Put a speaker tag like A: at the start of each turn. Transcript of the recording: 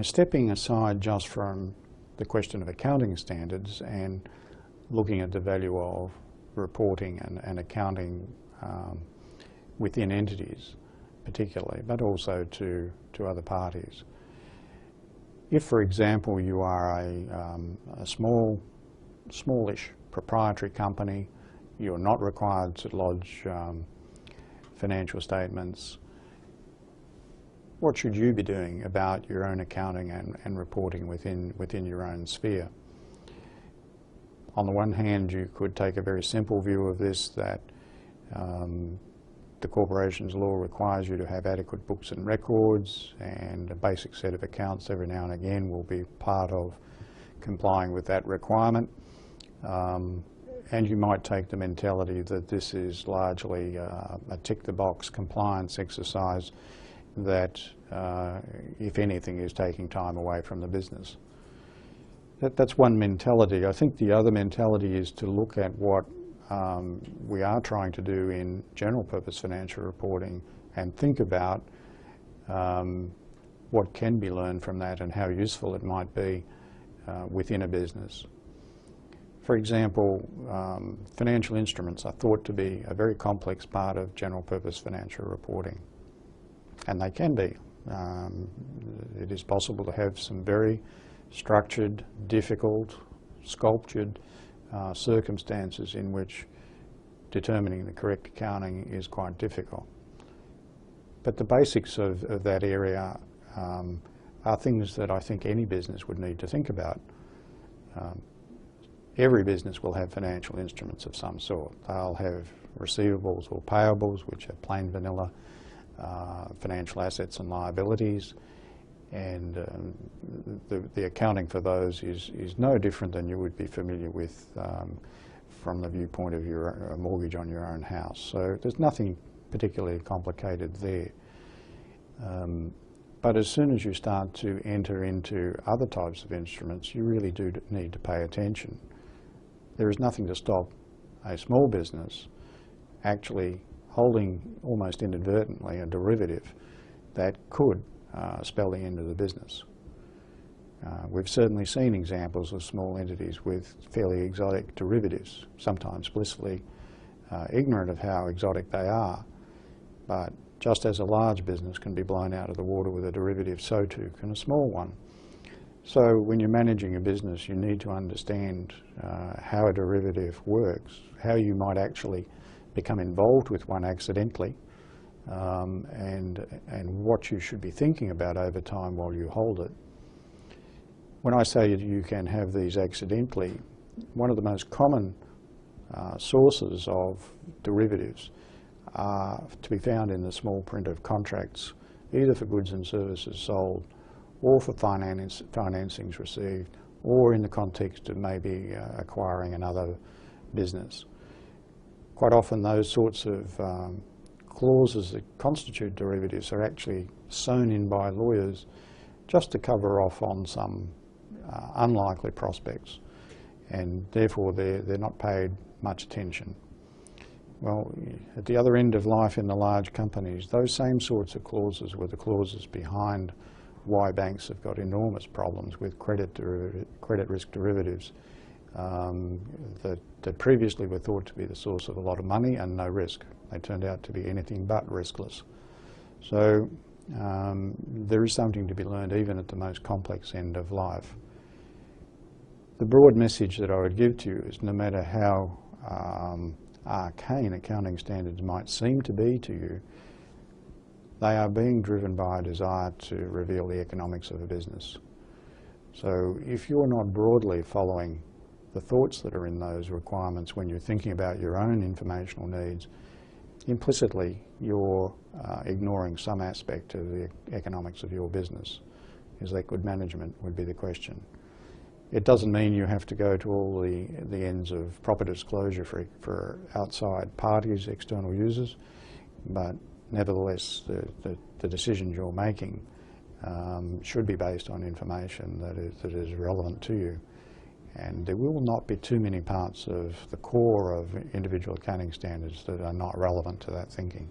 A: stepping aside just from the question of accounting standards and looking at the value of reporting and accounting within entities particularly, but also to other parties. If, for example, you are a smallish proprietary company, you're not required to lodge financial statements, what should you be doing about your own accounting and reporting within your own sphere? On the one hand, you could take a very simple view of this, that the corporation's law requires you to have adequate books and records, and a basic set of accounts every now and again will be part of complying with that requirement. And you might take the mentality that this is largely a tick-the-box compliance exercise that, if anything, is taking time away from the business. That's one mentality. I think the other mentality is to look at what we are trying to do in general purpose financial reporting and think about what can be learned from that and how useful it might be within a business. For example, financial instruments are thought to be a very complex part of general purpose financial reporting, and they can be. It is possible to have some very structured, difficult, sculptured circumstances in which determining the correct accounting is quite difficult. But the basics of that area are things that I think any business would need to think about. Every business will have financial instruments of some sort. They'll have receivables or payables, which are plain vanilla financial assets and liabilities, and the accounting for those is no different than you would be familiar with from the viewpoint of your mortgage on your own house. So there's nothing particularly complicated there. But as soon as you start to enter into other types of instruments, you really do need to pay attention. There is nothing to stop a small business actually holding almost inadvertently a derivative that could spell the end of the business. We've certainly seen examples of small entities with fairly exotic derivatives, sometimes blissfully ignorant of how exotic they are. But just as a large business can be blown out of the water with a derivative, so too can a small one. So when you're managing a business, you need to understand how a derivative works, how you might actually become involved with one accidentally, and what you should be thinking about over time while you hold it. When I say you can have these accidentally, one of the most common sources of derivatives are to be found in the small print of contracts, either for goods and services sold, or for financings received, or in the context of maybe acquiring another business. Quite often those sorts of clauses that constitute derivatives are actually sewn in by lawyers just to cover off on some unlikely prospects, and therefore they're not paid much attention. Well, at the other end of life in the large companies, those same sorts of clauses were the clauses behind why banks have got enormous problems with credit risk derivatives that previously were thought to be the source of a lot of money and no risk. They turned out to be anything but riskless. So there is something to be learned even at the most complex end of life. The broad message that I would give to you is, no matter how arcane accounting standards might seem to be to you, they are being driven by a desire to reveal the economics of a business. So if you're not broadly following the thoughts that are in those requirements when you're thinking about your own informational needs, implicitly you're ignoring some aspect of the economics of your business. Is that good management, would be the question. It doesn't mean you have to go to all the ends of proper disclosure for outside parties, external users, but nevertheless the decisions you're making should be based on information that is relevant to you. And there will not be too many parts of the core of individual accounting standards that are not relevant to that thinking.